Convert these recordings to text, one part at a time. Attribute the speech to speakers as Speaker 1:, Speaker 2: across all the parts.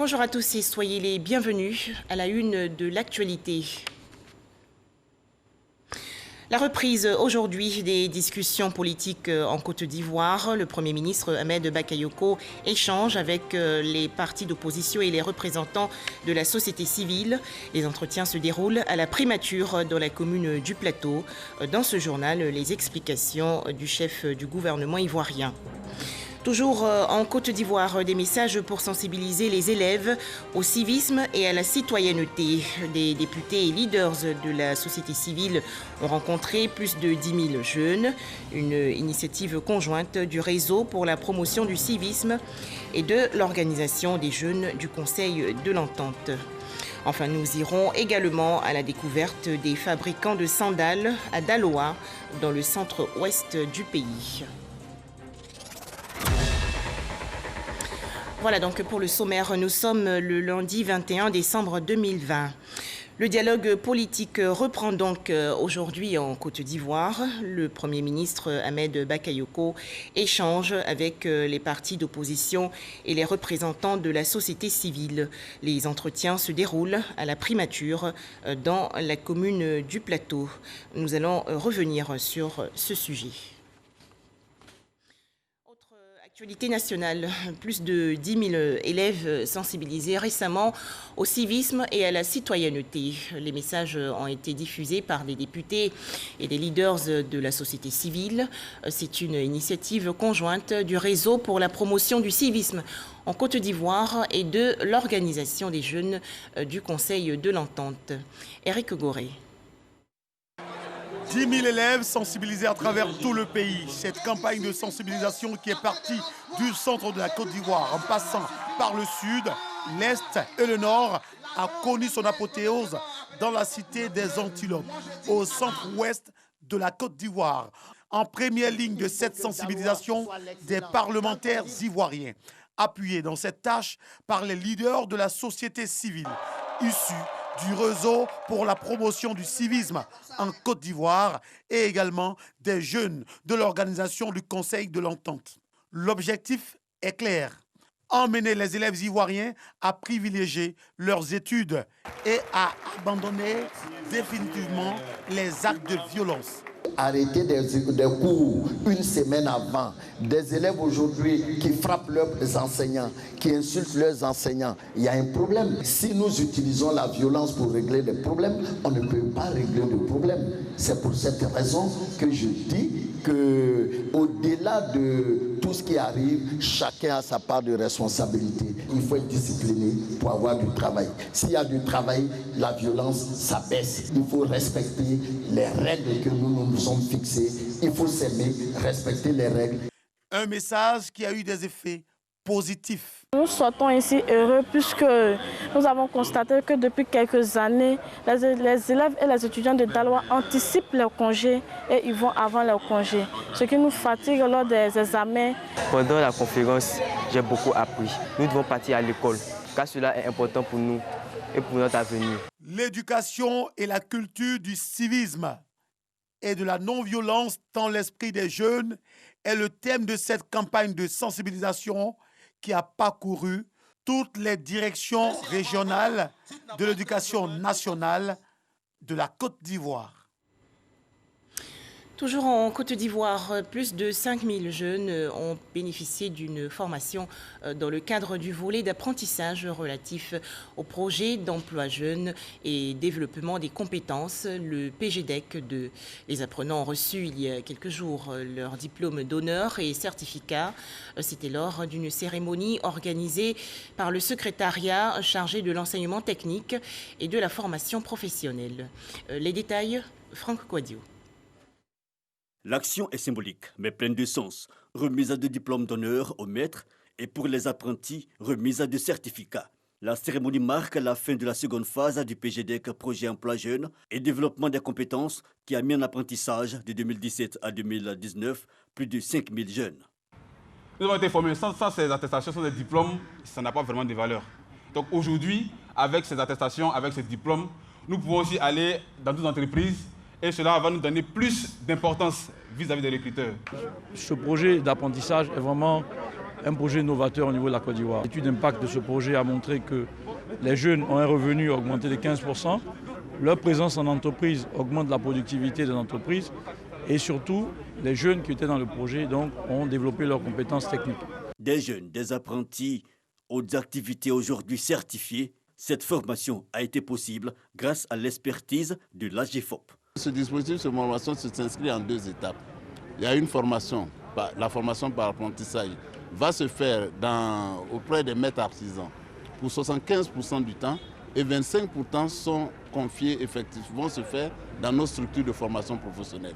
Speaker 1: Bonjour à tous et soyez les bienvenus à la une de l'actualité. La reprise aujourd'hui des discussions politiques en Côte d'Ivoire. Le Premier ministre Ahmed Bakayoko échange avec les partis d'opposition et les représentants de la société civile. Les entretiens se déroulent à la primature dans la commune du Plateau. Dans ce journal, les explications du chef du gouvernement ivoirien. Toujours en Côte d'Ivoire, des messages pour sensibiliser les élèves au civisme et à la citoyenneté. Des députés et leaders de la société civile ont rencontré plus de 10 000 jeunes. Une initiative conjointe du réseau pour la promotion du civisme et de l'organisation des jeunes du Conseil de l'Entente. Enfin, nous irons également à la découverte des fabricants de sandales à Daloa, dans le centre-ouest du pays. Voilà donc pour le sommaire. Nous sommes le lundi 21 décembre 2020. Le dialogue politique reprend donc aujourd'hui en Côte d'Ivoire. Le Premier ministre Ahmed Bakayoko échange avec les partis d'opposition et les représentants de la société civile. Les entretiens se déroulent à la primature dans la commune du Plateau. Nous allons revenir sur ce sujet. Actualité nationale, plus de 10 000 élèves sensibilisés récemment au civisme et à la citoyenneté. Les messages ont été diffusés par des députés et des leaders de la société civile. C'est une initiative conjointe du réseau pour la promotion du civisme en Côte d'Ivoire et de l'organisation des jeunes du Conseil de l'Entente. Éric Goré.
Speaker 2: 10 000 élèves sensibilisés à travers tout le pays. Cette campagne de sensibilisation qui est partie du centre de la Côte d'Ivoire en passant par le sud, l'est et le nord a connu son apothéose dans la cité des Antilopes, au centre-ouest de la Côte d'Ivoire. En première ligne de cette sensibilisation, des parlementaires ivoiriens, appuyés dans cette tâche par les leaders de la société civile, issus du réseau pour la promotion du civisme en Côte d'Ivoire et également des jeunes de l'organisation du Conseil de l'Entente. L'objectif est clair, emmener les élèves ivoiriens à privilégier leurs études et à abandonner définitivement les actes de violence.
Speaker 3: Arrêter des cours une semaine avant, des élèves aujourd'hui qui frappent leurs enseignants, qui insultent leurs enseignants, il y a un problème. Si nous utilisons la violence pour régler des problèmes, on ne peut pas régler de problème. C'est pour cette raison que je dis qu'au-delà de tout ce qui arrive, chacun a sa part de responsabilité. Il faut être discipliné pour avoir du travail. S'il y a du travail, la violence, ça baisse. Il faut respecter les règles que nous sommes fixées. Il faut s'aimer, respecter les règles.
Speaker 2: Un message qui a eu des effets positifs.
Speaker 4: Nous sortons ici heureux puisque nous avons constaté que depuis quelques années, les élèves et les étudiants de Daloa anticipent leurs congés et ils vont avant leurs congés, ce qui nous fatigue lors des examens.
Speaker 5: Pendant la conférence, j'ai beaucoup appris. Nous devons partir à l'école car cela est important pour nous et pour notre avenir.
Speaker 2: L'éducation et la culture du civisme et de la non-violence dans l'esprit des jeunes est le thème de cette campagne de sensibilisation qui a parcouru toutes les directions régionales de l'éducation nationale de la Côte d'Ivoire.
Speaker 1: Toujours en Côte d'Ivoire, plus de 5 000 jeunes ont bénéficié d'une formation dans le cadre du volet d'apprentissage relatif au projet d'emploi jeune et développement des compétences, le PGDEC. Les apprenants ont reçu il y a quelques jours leur diplôme d'honneur et certificat. C'était lors d'une cérémonie organisée par le secrétariat chargé de l'enseignement technique et de la formation professionnelle. Les détails, Franck Quadio.
Speaker 6: L'action est symbolique, mais pleine de sens. Remise de diplômes d'honneur aux maîtres et pour les apprentis, remise de certificats. La cérémonie marque la fin de la seconde phase du PGDEC, Projet Emploi Jeune et Développement des compétences, qui a mis en apprentissage de 2017 à 2019 plus de 5 000 jeunes.
Speaker 7: Nous avons été formés sans ces attestations, sans ces diplômes, ça n'a pas vraiment de valeur. Donc aujourd'hui, avec ces attestations, avec ces diplômes, nous pouvons aussi aller dans d'autres entreprises et cela va nous donner plus d'importance vis-à-vis des recruteurs.
Speaker 8: Ce projet d'apprentissage est vraiment un projet novateur au niveau de la Côte d'Ivoire. L'étude d'impact de ce projet a montré que les jeunes ont un revenu augmenté de 15%, leur présence en entreprise augmente la productivité des entreprises et surtout, les jeunes qui étaient dans le projet donc, ont développé leurs compétences techniques.
Speaker 6: Des jeunes, des apprentis aux activités aujourd'hui certifiées, cette formation a été possible grâce à l'expertise de l'AGFOP.
Speaker 9: Ce dispositif de formation s'inscrit en 2 étapes. Il y a une formation, la formation par apprentissage va se faire auprès des maîtres artisans pour 75% du temps et 25% sont confiés effectivement, vont se faire dans nos structures de formation professionnelle.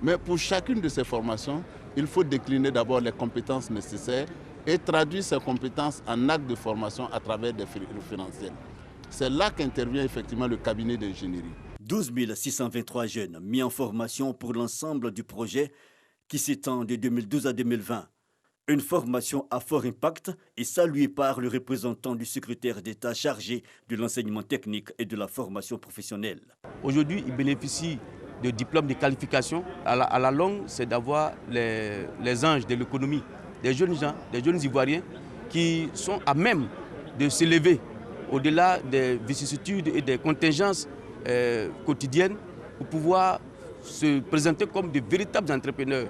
Speaker 9: Mais pour chacune de ces formations, il faut décliner d'abord les compétences nécessaires et traduire ces compétences en actes de formation à travers des référentiels. C'est là qu'intervient effectivement le cabinet d'ingénierie.
Speaker 6: 12 623 jeunes mis en formation pour l'ensemble du projet qui s'étend de 2012 à 2020. Une formation à fort impact et saluée par le représentant du secrétaire d'État chargé de l'enseignement technique et de la formation professionnelle.
Speaker 10: Aujourd'hui, ils bénéficient de diplômes de qualification. À la longue, c'est d'avoir les anges de l'économie, des jeunes gens, des jeunes Ivoiriens qui sont à même de s'élever au-delà des vicissitudes et des contingences quotidiennes pour pouvoir se présenter comme de véritables entrepreneurs.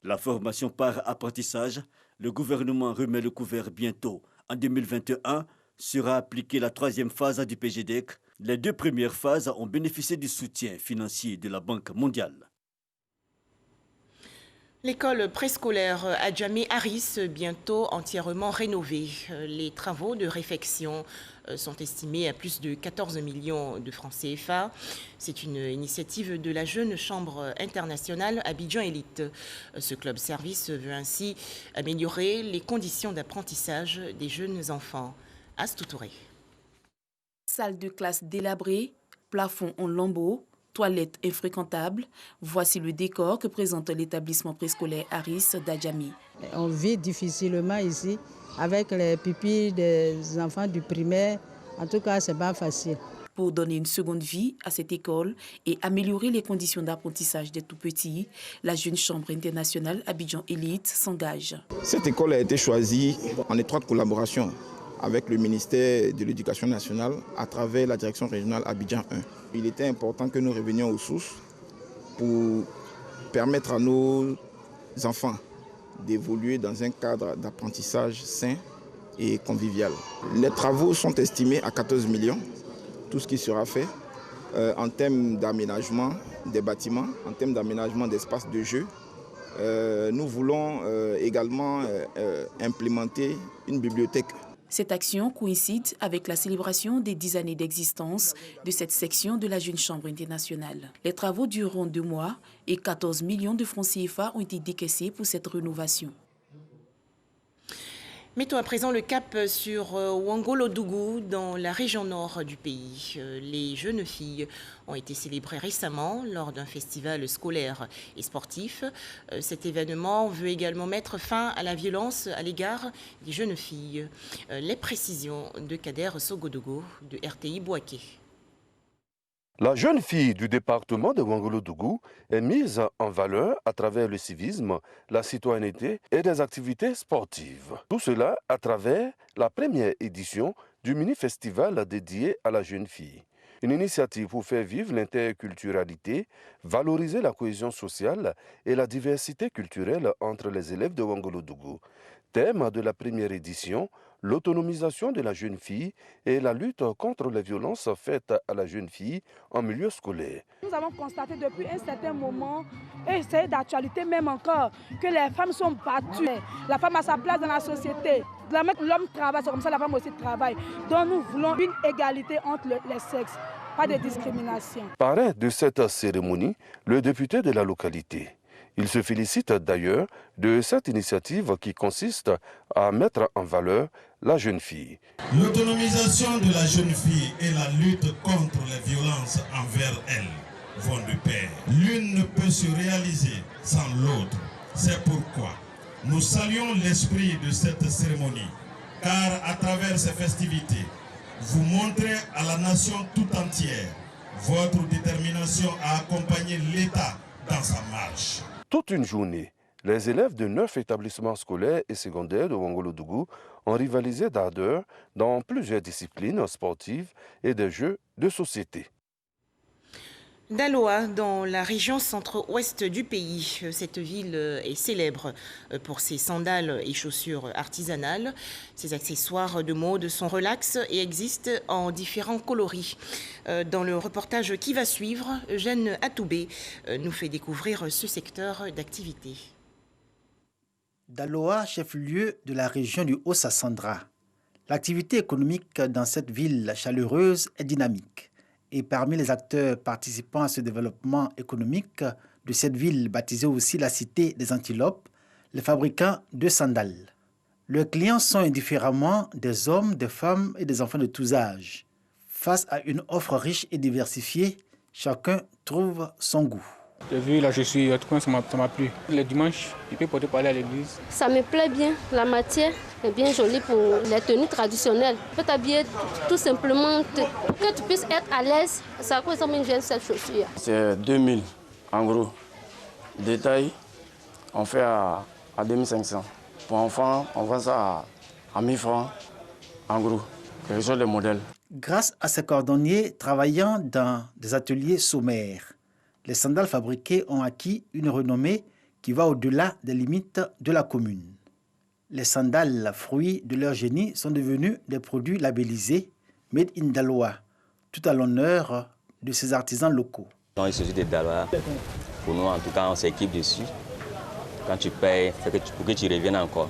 Speaker 6: La formation par apprentissage, le gouvernement remet le couvert bientôt. En 2021, sera appliquée la 3e phase du PGDEC. Les 2 premières phases ont bénéficié du soutien financier de la Banque mondiale.
Speaker 1: L'école préscolaire Adjamé Harris, bientôt entièrement rénovée. Les travaux de réfection sont estimés à plus de 14 millions de francs CFA. C'est une initiative de la Jeune Chambre internationale Abidjan Élite. Ce club service veut ainsi améliorer les conditions d'apprentissage des jeunes enfants. Astou Touré.
Speaker 11: Salle de classe délabrée, plafond en lambeaux, toilettes infréquentables. Voici le décor que présente l'établissement préscolaire Harris d'Adjamé.
Speaker 12: On vit difficilement ici avec les pupilles des enfants du primaire. En tout cas, c'est pas facile.
Speaker 11: Pour donner une seconde vie à cette école et améliorer les conditions d'apprentissage des tout-petits, la Jeune Chambre internationale Abidjan Élite s'engage.
Speaker 13: Cette école a été choisie en étroite collaboration avec le ministère de l'Éducation nationale à travers la direction régionale Abidjan 1. Il était important que nous revenions aux sources pour permettre à nos enfants d'évoluer dans un cadre d'apprentissage sain et convivial. Les travaux sont estimés à 14 millions, tout ce qui sera fait en termes d'aménagement des bâtiments, en termes d'aménagement d'espaces de jeu. Nous voulons également implémenter une bibliothèque.
Speaker 11: Cette action coïncide avec la célébration des 10 années d'existence de cette section de la Jeune Chambre internationale. Les travaux dureront 2 mois et 14 millions de francs CFA ont été décaissés pour cette rénovation.
Speaker 1: Mettons à présent le cap sur Ouangolodougou, dans la région nord du pays. Les jeunes filles ont été célébrées récemment lors d'un festival scolaire et sportif. Cet événement veut également mettre fin à la violence à l'égard des jeunes filles. Les précisions de Kader Sogodogo de RTI Bouaké.
Speaker 14: La jeune fille du département de Ouangolodougou est mise en valeur à travers le civisme, la citoyenneté et des activités sportives. Tout cela à travers la première édition du mini-festival dédié à la jeune fille. Une initiative pour faire vivre l'interculturalité, valoriser la cohésion sociale et la diversité culturelle entre les élèves de Ouangolodougou. Thème de la première édition, l'autonomisation de la jeune fille et la lutte contre les violences faites à la jeune fille en milieu scolaire.
Speaker 15: Nous avons constaté depuis un certain moment, et c'est d'actualité même encore, que les femmes sont battues. La femme a sa place dans la société. L'homme travaille, c'est comme ça la femme aussi travaille. Donc nous voulons une égalité entre les sexes, pas de discrimination.
Speaker 14: Parrain de cette cérémonie, le député de la localité. Il se félicite d'ailleurs de cette initiative qui consiste à mettre en valeur la jeune fille.
Speaker 16: L'autonomisation de la jeune fille et la lutte contre les violences envers elle vont de pair. L'une ne peut se réaliser sans l'autre. C'est pourquoi nous saluons l'esprit de cette cérémonie, car à travers ces festivités, vous montrez à la nation tout entière votre détermination à accompagner l'État dans sa marche.
Speaker 14: Toute une journée Les élèves de 9 établissements scolaires et secondaires de Ouangolodougou ont rivalisé d'ardeur dans plusieurs disciplines sportives et des jeux de société.
Speaker 1: Daloa, dans la région centre-ouest du pays. Cette ville est célèbre pour ses sandales et chaussures artisanales. Ses accessoires de mode sont relax et existent en différents coloris. Dans le reportage qui va suivre, Jeanne Atoubé nous fait découvrir ce secteur d'activité.
Speaker 17: Daloa, chef-lieu de la région du Haut-Sassandra. L'activité économique dans cette ville chaleureuse est dynamique. Et parmi les acteurs participant à ce développement économique de cette ville, baptisée aussi la Cité des Antilopes, les fabricants de sandales. Leurs clients sont indifféremment des hommes, des femmes et des enfants de tous âges. Face à une offre riche et diversifiée, chacun trouve son goût.
Speaker 18: J'ai vu là, je suis, en tout cas, ça m'a plu. Le dimanche, je peux porter parler à l'église.
Speaker 19: Ça me plaît bien. La matière est bien jolie pour les tenues traditionnelles. Tu peux t'habiller tout simplement, que tu puisses être à l'aise. C'est à quoi ça me gêne cette chaussure.
Speaker 20: C'est 2000 en gros. Détail, on fait à 2500. Pour enfants, on vend ça à 1000 francs en gros. Quels sont les modèles?
Speaker 17: Grâce à ces cordonniers travaillant dans des ateliers sommaires, les sandales fabriquées ont acquis une renommée qui va au-delà des limites de la commune. Les sandales, fruits de leur génie, sont devenus des produits labellisés Made in Daloa, tout à l'honneur de ces artisans locaux.
Speaker 21: Quand il s'agit de Daloa, pour nous en tout cas, on s'équipe dessus. Quand tu payes, c'est pour que tu reviennes encore.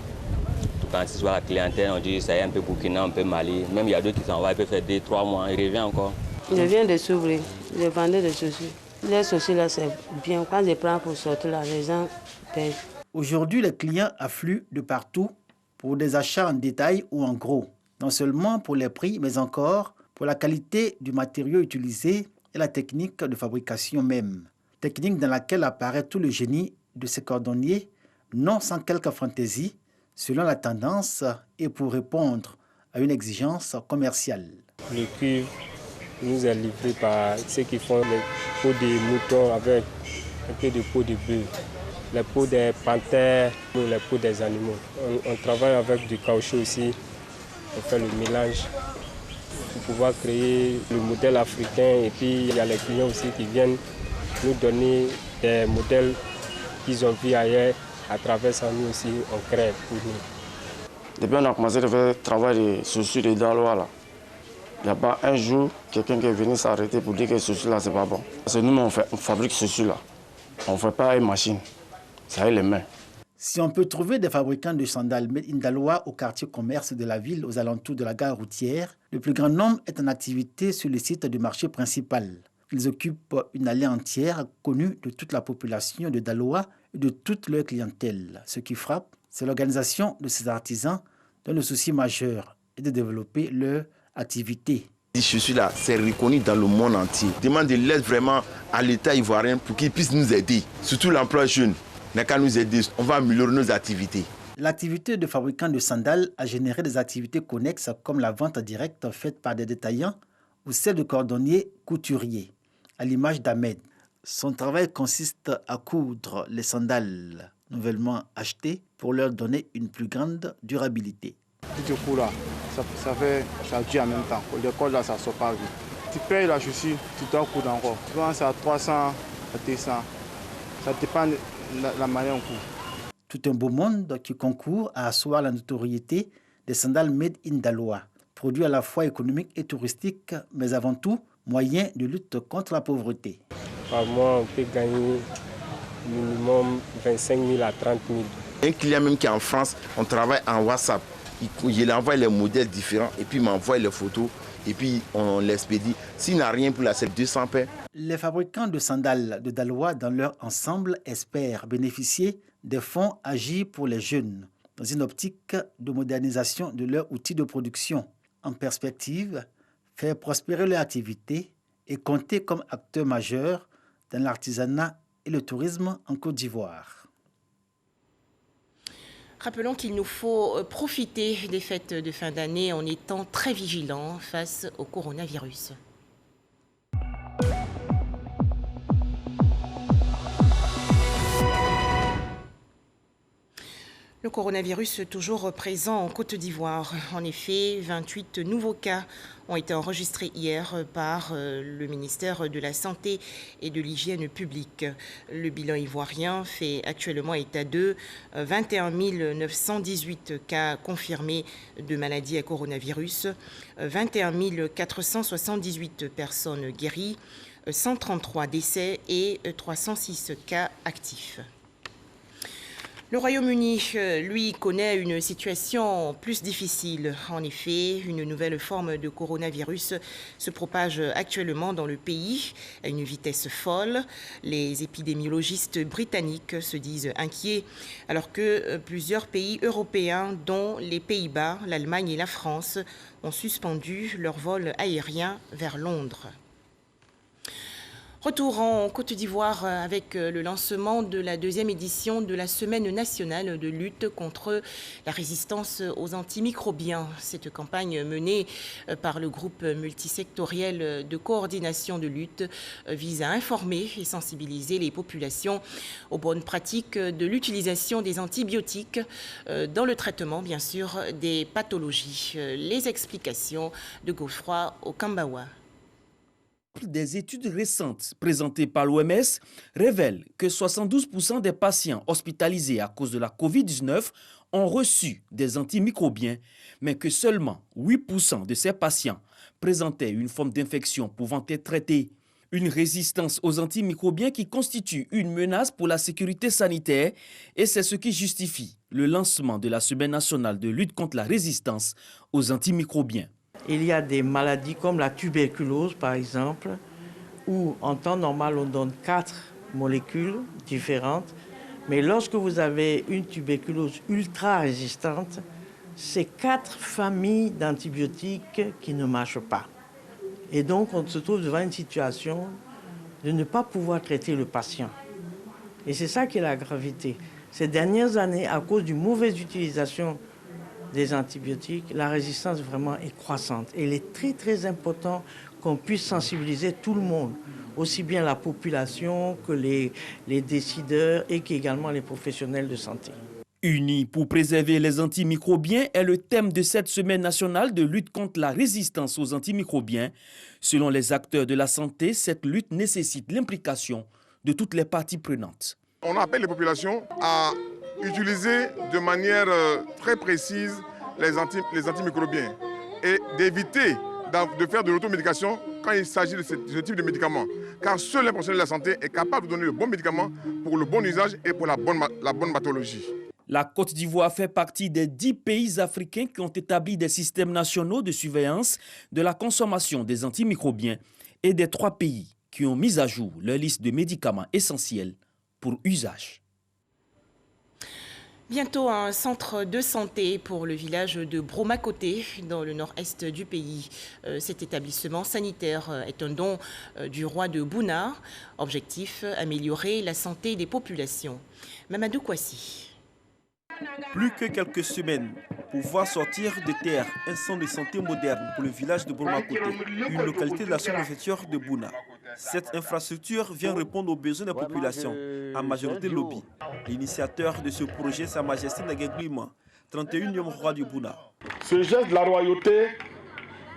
Speaker 21: Quand tu vois la clientèle, on dit ça y est un peu Burkina, un peu Mali. Même il y a d'autres qui s'en vont, ils peuvent faire 2-3 mois, ils reviennent encore.
Speaker 22: Je viens de s'ouvrir, je vendais des chaussures. Les chaussures là, c'est bien. Quand je prends pour sortir là, les gens payent.
Speaker 17: Aujourd'hui, les clients affluent de partout pour des achats en détail ou en gros. Non seulement pour les prix, mais encore pour la qualité du matériau utilisé et la technique de fabrication même. Technique dans laquelle apparaît tout le génie de ces cordonniers, non sans quelque fantaisie, selon la tendance et pour répondre à une exigence commerciale.
Speaker 18: Le cuivre nous est livré par ceux qui font les peaux de moutons avec un peu de peau de bœuf, les peaux des panthères, les peaux des animaux. On travaille avec du caoutchouc aussi, on fait le mélange pour pouvoir créer le modèle africain. Et puis il y a les clients aussi qui viennent nous donner des modèles qu'ils ont vus ailleurs. À travers ça, nous aussi, on crée pour nous.
Speaker 20: Depuis qu'on a commencé à faire le travail de chaussures de Daloa, là, il n'y a pas un jour quelqu'un qui est venu s'arrêter pour dire que ce chaussure là c'est pas bon. Parce que nous, on fabrique ce chaussure là. On ne fait pas une machine. Ça a les mains.
Speaker 17: Si on peut trouver des fabricants de sandales Made in Daloa au quartier commerce de la ville, aux alentours de la gare routière, le plus grand nombre est en activité sur le site du marché principal. Ils occupent une allée entière connue de toute la population de Daloa et de toute leur clientèle. Ce qui frappe, c'est l'organisation de ces artisans dont le souci majeur est de développer leur activité.
Speaker 23: Je suis là, c'est reconnu dans le monde entier. Je demande de l'aide vraiment à l'État ivoirien pour qu'il puisse nous aider. Surtout l'emploi jeune. n'a qu'à nous aider, on va améliorer nos activités.
Speaker 17: L'activité de fabricant de sandales a généré des activités connexes comme la vente directe faite par des détaillants ou celle de cordonniers couturiers, à l'image d'Ahmed. Son travail consiste à coudre les sandales nouvellement achetées pour leur donner une plus grande durabilité.
Speaker 24: Tout coup là, ça dure en même temps. Le col là, ça ne sort pas vite. Tu payes la chaussure, tu dois coudre encore. Souvent c'est à 300, à 200. Ça dépend de la manière dont on coud.
Speaker 17: Tout un beau monde qui concourt à asseoir la notoriété des sandales Made in Daloa, produits à la fois économiques et touristiques, mais avant tout, moyen de lutte contre la pauvreté.
Speaker 18: Par mois, on peut gagner minimum 25 000 à 30 000.
Speaker 23: Un client même qui est en France, on travaille en WhatsApp. Il envoie les modèles différents et puis il m'envoie les photos et puis on l'expédie. S'il n'a rien pour la c'est 200 paires.
Speaker 17: Les fabricants de sandales de Daloa dans leur ensemble espèrent bénéficier des fonds agis pour les jeunes dans une optique de modernisation de leur outil de production. En perspective, faire prospérer leur activité et compter comme acteur majeur dans l'artisanat et le tourisme en Côte d'Ivoire.
Speaker 1: Rappelons qu'il nous faut profiter des fêtes de fin d'année en étant très vigilants face au coronavirus. Le coronavirus toujours présent en Côte d'Ivoire. En effet, 28 nouveaux cas ont été enregistrés hier par le ministère de la Santé et de l'Hygiène publique. Le bilan ivoirien fait actuellement état de 21 918 cas confirmés de maladie à coronavirus, 21 478 personnes guéries, 133 décès et 306 cas actifs. Le Royaume-Uni, lui, connaît une situation plus difficile. En effet, une nouvelle forme de coronavirus se propage actuellement dans le pays à une vitesse folle. Les épidémiologistes britanniques se disent inquiets, alors que plusieurs pays européens, dont les Pays-Bas, l'Allemagne et la France, ont suspendu leurs vols aériens vers Londres. Retour en Côte d'Ivoire avec le lancement de la deuxième édition de la Semaine nationale de lutte contre la résistance aux antimicrobiens. Cette campagne menée par le groupe multisectoriel de coordination de lutte vise à informer et sensibiliser les populations aux bonnes pratiques de l'utilisation des antibiotiques dans le traitement, bien sûr, des pathologies. Les explications de Godefroy Okambawa.
Speaker 2: Des études récentes présentées par l'OMS révèlent que 72% des patients hospitalisés à cause de la COVID-19 ont reçu des antimicrobiens, mais que seulement 8% de ces patients présentaient une forme d'infection pouvant être traitée. Une résistance aux antimicrobiens qui constitue une menace pour la sécurité sanitaire, et c'est ce qui justifie le lancement de la Semaine nationale de lutte contre la résistance aux antimicrobiens.
Speaker 3: Il y a des maladies comme la tuberculose, par exemple, où en temps normal, on donne 4 molécules différentes. Mais lorsque vous avez une tuberculose ultra résistante, c'est 4 familles d'antibiotiques qui ne marchent pas. Et donc, on se trouve devant une situation de ne pas pouvoir traiter le patient. Et c'est ça qui est la gravité. Ces dernières années, à cause d'une mauvaise utilisation des antibiotiques, la résistance vraiment est croissante. Et il est très très important qu'on puisse sensibiliser tout le monde, aussi bien la population que les décideurs et qu'également les professionnels de santé.
Speaker 2: Unis pour préserver les antimicrobiens est le thème de cette semaine nationale de lutte contre la résistance aux antimicrobiens. Selon les acteurs de la santé, cette lutte nécessite l'implication de toutes les parties prenantes.
Speaker 4: On appelle les populations à utiliser de manière très précise les antimicrobiens et d'éviter de faire de l'automédication quand il s'agit de ce type de médicaments. Car seul les professionnels de la santé est capable de donner le bon médicament pour le bon usage et pour la bonne pathologie.
Speaker 2: La Côte d'Ivoire fait partie des 10 pays africains qui ont établi des systèmes nationaux de surveillance de la consommation des antimicrobiens et des 3 pays qui ont mis à jour leur liste de médicaments essentiels pour usage.
Speaker 1: Bientôt un centre de santé pour le village de Bromacoté, dans le nord-est du pays. Cet établissement sanitaire est un don du roi de Bouna. Objectif, améliorer la santé des populations. Mamadou Kouassi.
Speaker 5: Plus que quelques semaines pour voir sortir de terre un centre de santé moderne pour le village de Bromacoté, une localité de la sous-préfecture de Bouna. Cette infrastructure vient répondre aux besoins des populations, en majorité lobby. L'initiateur de ce projet, Sa Majesté Nagueglima, 31e roi du Bouna.
Speaker 25: Ce geste de la royauté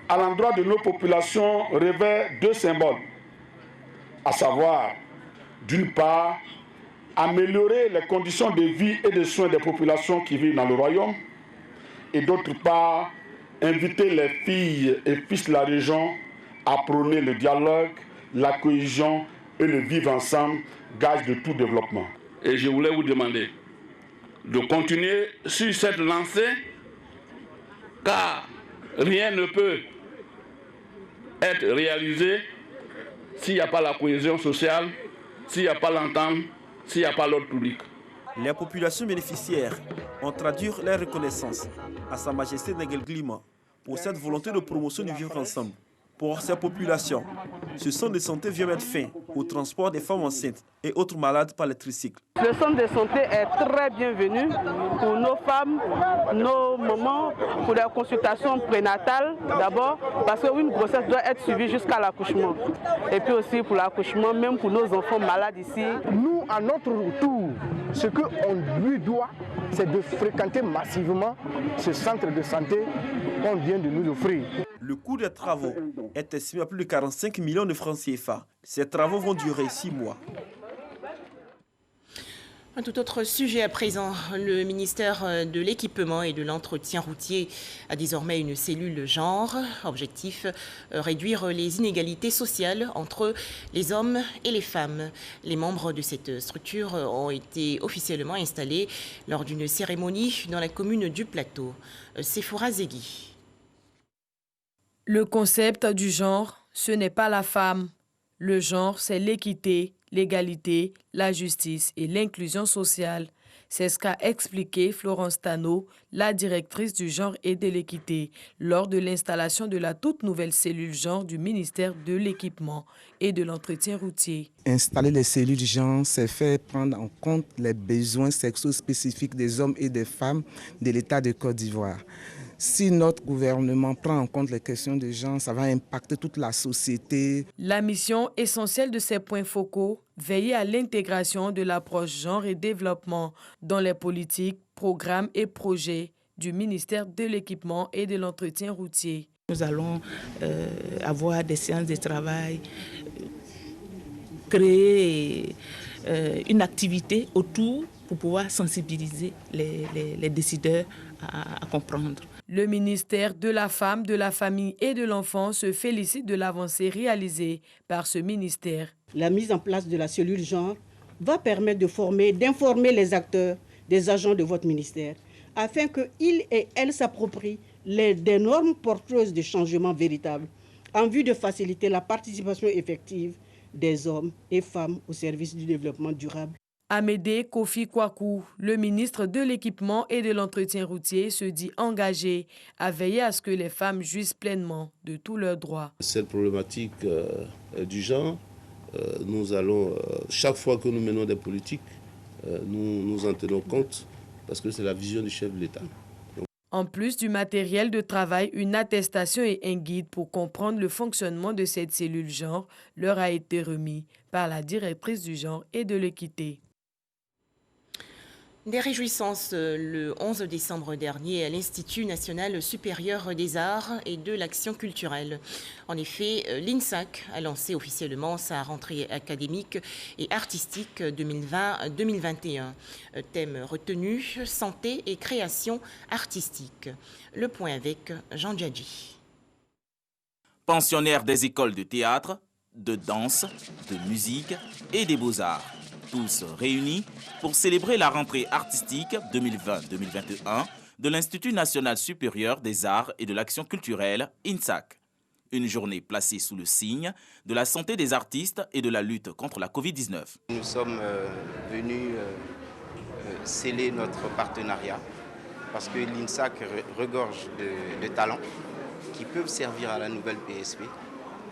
Speaker 25: à l'endroit de nos populations revêt 2 symboles, à savoir, d'une part, améliorer les conditions de vie et de soins des populations qui vivent dans le royaume, et d'autre part, inviter les filles et fils de la région à prôner le dialogue, la cohésion et le vivre ensemble, gage de tout développement.
Speaker 26: Et je voulais vous demander de continuer sur cette lancée, car rien ne peut être réalisé s'il n'y a pas la cohésion sociale, s'il n'y a pas l'entente, s'il n'y a pas l'ordre public.
Speaker 5: Les populations bénéficiaires ont traduit leur reconnaissance à Sa Majesté Nagueglima pour cette volonté de promotion du vivre ensemble. Pour ces populations, ce centre de santé vient mettre fin au transport des femmes enceintes et autres malades par les tricycles.
Speaker 27: Le centre de santé est très bienvenu pour nos femmes, nos mamans, pour les consultations prénatales d'abord, parce qu'une grossesse doit être suivie jusqu'à l'accouchement. Et puis aussi pour l'accouchement, même pour nos enfants malades ici.
Speaker 28: Nous, à notre tour, ce qu'on lui doit,
Speaker 6: c'est de fréquenter massivement ce centre de santé qu'on vient de nous offrir.
Speaker 5: Le coût des travaux est estimé à plus de 45 millions de francs CFA. Ces travaux vont durer 6 mois.
Speaker 1: Un tout autre sujet à présent. Le ministère de l'Équipement et de l'Entretien routier a désormais une cellule genre. Objectif, réduire les inégalités sociales entre les hommes et les femmes. Les membres de cette structure ont été officiellement installés lors d'une cérémonie dans la commune du Plateau. Sephora Zegui.
Speaker 7: Le concept du genre, ce n'est pas la femme. Le genre, c'est l'équité, l'égalité, la justice et l'inclusion sociale. C'est ce qu'a expliqué Florence Tano, la directrice du genre et de l'équité, lors de l'installation de la toute nouvelle cellule genre du ministère de l'Équipement et de l'Entretien routier.
Speaker 8: Installer les cellules genre, c'est faire prendre en compte les besoins sexuels spécifiques des hommes et des femmes de l'État de Côte d'Ivoire. Si notre gouvernement prend en compte les questions de genre, ça va impacter toute la société.
Speaker 7: La mission essentielle de ces points focaux, veiller à l'intégration de l'approche genre et développement dans les politiques, programmes et projets du ministère de l'Équipement et de l'Entretien routier.
Speaker 9: Nous allons avoir des séances de travail, créer une activité autour pour pouvoir sensibiliser les décideurs à comprendre.
Speaker 7: Le ministère de la Femme, de la Famille et de l'Enfant se félicite de l'avancée réalisée par ce ministère.
Speaker 10: La mise en place de la cellule genre va permettre de former, d'informer les acteurs, des agents de votre ministère, afin qu'ils et elles s'approprient des normes porteuses de changements véritables, en vue de faciliter la participation effective des hommes et femmes au service du développement durable.
Speaker 7: Amédée Kofi Kwaku, le ministre de l'Équipement et de l'Entretien routier, se dit engagé à veiller à ce que les femmes jouissent pleinement de tous leurs droits.
Speaker 12: Cette problématique du genre, nous allons, chaque fois que nous menons des politiques, nous en tenons compte parce que c'est la vision du chef de l'État.
Speaker 7: En plus du matériel de travail, une attestation et un guide pour comprendre le fonctionnement de cette cellule genre leur a été remis par la directrice du genre et de l'équité.
Speaker 1: Des réjouissances le 11 décembre dernier à l'Institut national supérieur des arts et de l'action culturelle. En effet, l'INSAC a lancé officiellement sa rentrée académique et artistique 2020-2021. Thème retenu, santé et création artistique. Le point avec Jean Djadji.
Speaker 13: Pensionnaires des écoles de théâtre, de danse, de musique et des beaux-arts. Tous réunis pour célébrer la rentrée artistique 2020-2021 de l'Institut national supérieur des arts et de l'action culturelle, INSAC. Une journée placée sous le signe de la santé des artistes et de la lutte contre la Covid-19.
Speaker 28: Nous sommes venus sceller notre partenariat parce que l'INSAC regorge de talents qui peuvent servir à la nouvelle PSP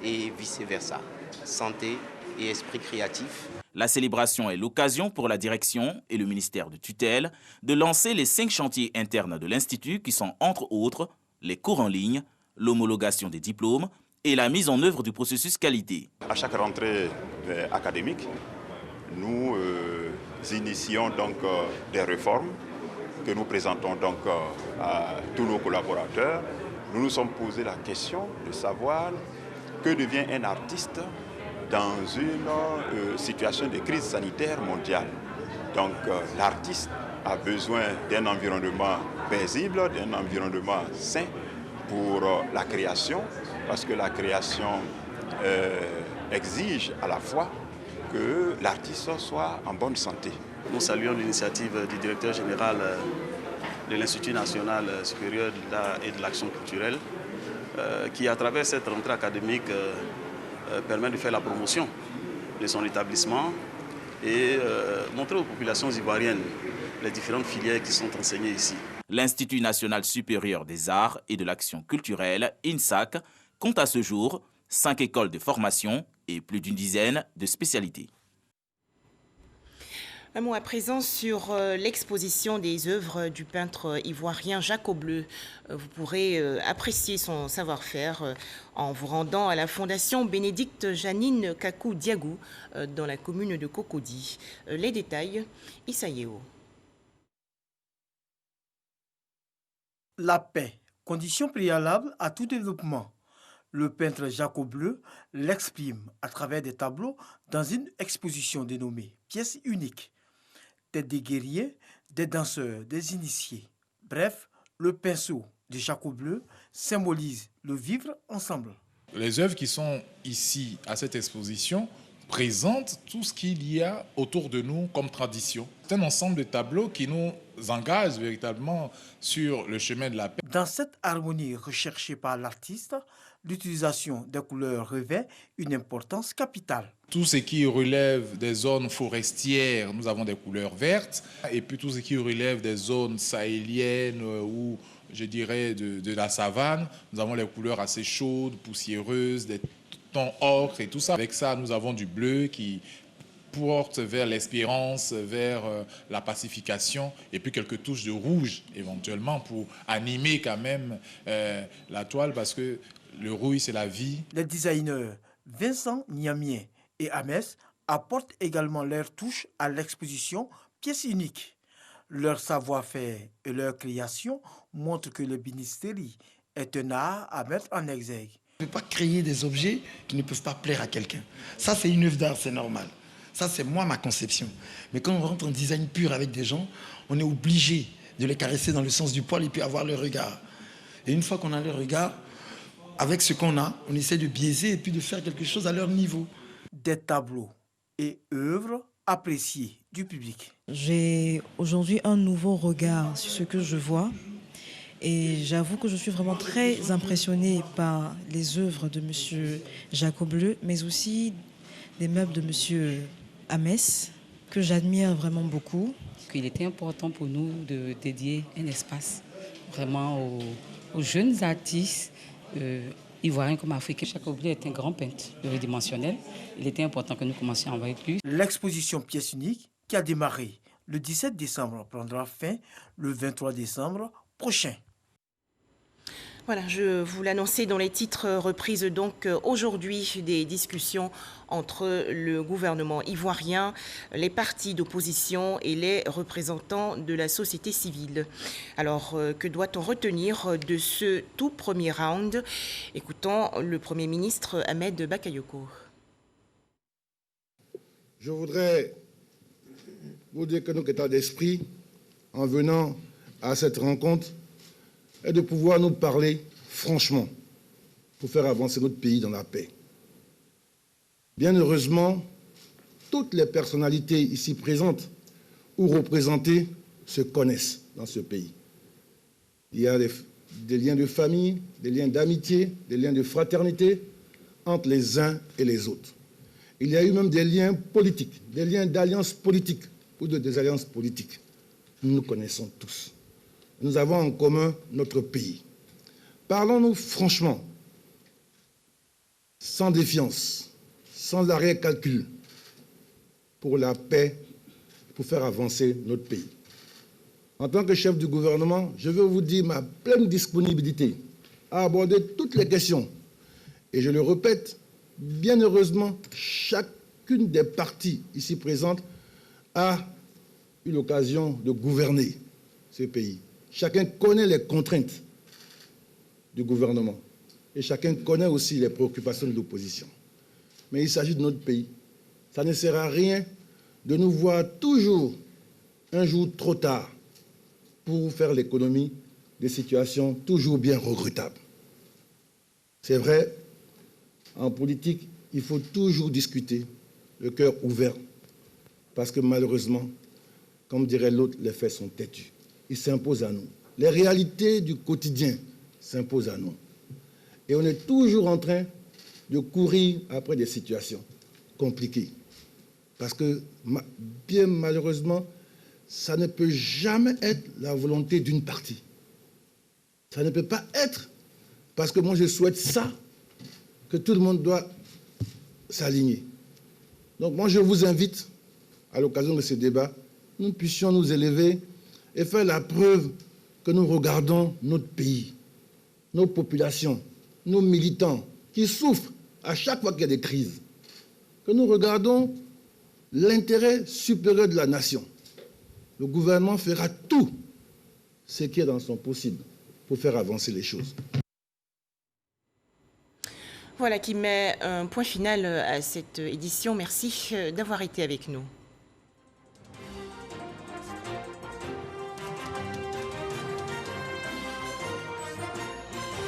Speaker 28: et vice-versa. Santé et esprit créatif.
Speaker 13: La célébration est l'occasion pour la direction et le ministère de tutelle de lancer les 5 chantiers internes de l'Institut qui sont entre autres les cours en ligne, l'homologation des diplômes et la mise en œuvre du processus qualité.
Speaker 29: À chaque rentrée académique, nous initions donc des réformes que nous présentons donc à tous nos collaborateurs. Nous nous sommes posé la question de savoir que devient un artiste dans une situation de crise sanitaire mondiale. Donc l'artiste a besoin d'un environnement paisible, d'un environnement sain pour la création, parce que la création exige à la fois que l'artiste soit en bonne santé.
Speaker 30: Nous saluons l'initiative du directeur général de l'Institut national supérieur d'art et de l'action culturelle qui, à travers cette rentrée académique, permet de faire la promotion de son établissement et montrer aux populations ivoiriennes les différentes filières qui sont enseignées ici.
Speaker 13: L'Institut national supérieur des arts et de l'action culturelle, INSAC, compte à ce jour 5 écoles de formation et plus d'une dizaine de spécialités.
Speaker 1: Un mot à présent sur l'exposition des œuvres du peintre ivoirien Jacques Aubleu. Vous pourrez apprécier son savoir-faire en vous rendant à la Fondation Bénédicte Janine Kakou Diagou dans la commune de Cocody. Les détails, Issa Yeo.
Speaker 17: La paix, condition préalable à tout développement. Le peintre Jaco Bleu l'exprime à travers des tableaux dans une exposition dénommée Pièces uniques. Des guerriers, des danseurs, des initiés. Bref, le pinceau de Jaco Bleu symbolise le vivre ensemble.
Speaker 11: Les œuvres qui sont ici à cette exposition présentent tout ce qu'il y a autour de nous comme tradition. C'est un ensemble de tableaux qui nous engagent véritablement sur le chemin de la paix.
Speaker 17: Dans cette harmonie recherchée par l'artiste, l'utilisation des couleurs revêt une importance capitale.
Speaker 11: Tout ce qui relève des zones forestières, nous avons des couleurs vertes. Et puis tout ce qui relève des zones sahéliennes ou, je dirais, de la savane, nous avons les couleurs assez chaudes, poussiéreuses, des tons ocre et tout ça. Avec ça, nous avons du bleu qui porte vers l'espérance, vers la pacification, et puis quelques touches de rouge éventuellement pour animer quand même la toile, parce que le rouge, c'est la vie.
Speaker 17: Les designers Vincent Niamien et Amès apportent également leur touche à l'exposition Pièces uniques. Leur savoir-faire et leur création montrent que le bénisterie est un art à mettre en exergue.
Speaker 14: On ne peut pas créer des objets qui ne peuvent pas plaire à quelqu'un. Ça, c'est une œuvre d'art, c'est normal. Ça, c'est moi, ma conception. Mais quand on rentre en design pur avec des gens, on est obligé de les caresser dans le sens du poil et puis avoir le regard. Et une fois qu'on a le regard, avec ce qu'on a, on essaie de biaiser et puis de faire quelque chose à leur niveau.
Speaker 17: Des tableaux et œuvres appréciées du public.
Speaker 15: J'ai aujourd'hui un nouveau regard sur ce que je vois. Et j'avoue que je suis vraiment très impressionnée par les œuvres de M. Jaco Bleu, mais aussi des meubles de M. Amès, que j'admire vraiment beaucoup.
Speaker 16: Il était important pour nous de dédier un espace vraiment aux jeunes artistes ivoiriens comme africains. Jaco Bleu est un grand peintre pluridimensionnel. Il était important que nous commencions avec lui.
Speaker 17: L'exposition Pièces uniques, qui a démarré le 17 décembre, prendra fin le 23 décembre prochain.
Speaker 1: Voilà, je vous l'annonçais dans les titres, reprises donc aujourd'hui des discussions entre le gouvernement ivoirien, les partis d'opposition et les représentants de la société civile. Alors, que doit-on retenir de ce tout premier round? Écoutons le Premier ministre Ahmed Bakayoko.
Speaker 18: Je voudrais vous dire que notre état d'esprit, en venant à cette rencontre, est de pouvoir nous parler franchement pour faire avancer notre pays dans la paix. Bien heureusement, toutes les personnalités ici présentes ou représentées se connaissent dans ce pays. Il y a des liens de famille, des liens d'amitié, des liens de fraternité entre les uns et les autres. Il y a eu même des liens politiques, des liens d'alliance politique ou de désalliance politique. Nous nous connaissons tous. Nous avons en commun notre pays. Parlons-nous franchement, sans défiance, sans arrière-calcul, pour la paix, pour faire avancer notre pays. En tant que chef du gouvernement, je veux vous dire ma pleine disponibilité à aborder toutes les questions. Et je le répète, bien heureusement, chacune des parties ici présentes a eu l'occasion de gouverner ce pays. Chacun connaît les contraintes du gouvernement et chacun connaît aussi les préoccupations de l'opposition. Mais il s'agit de notre pays. Ça ne sert à rien de nous voir toujours un jour trop tard pour faire l'économie des situations toujours bien regrettables. C'est vrai, en politique, il faut toujours discuter, le cœur ouvert, parce que malheureusement, comme dirait l'autre, les faits sont têtus. Ils s'imposent à nous. Les réalités du quotidien s'imposent à nous. Et on est toujours en train de courir après des situations compliquées. Parce que, bien malheureusement, ça ne peut jamais être la volonté d'une partie. Ça ne peut pas être, parce que moi je souhaite ça, que tout le monde doit s'aligner. Donc moi je vous invite, à l'occasion de ce débat, nous puissions nous élever et faire la preuve que nous regardons notre pays, nos populations, nos militants qui souffrent à chaque fois qu'il y a des crises, que nous regardons l'intérêt supérieur de la nation. Le gouvernement fera tout ce qui est dans son possible pour faire avancer les choses.
Speaker 1: Voilà qui met un point final à cette édition. Merci d'avoir été avec nous.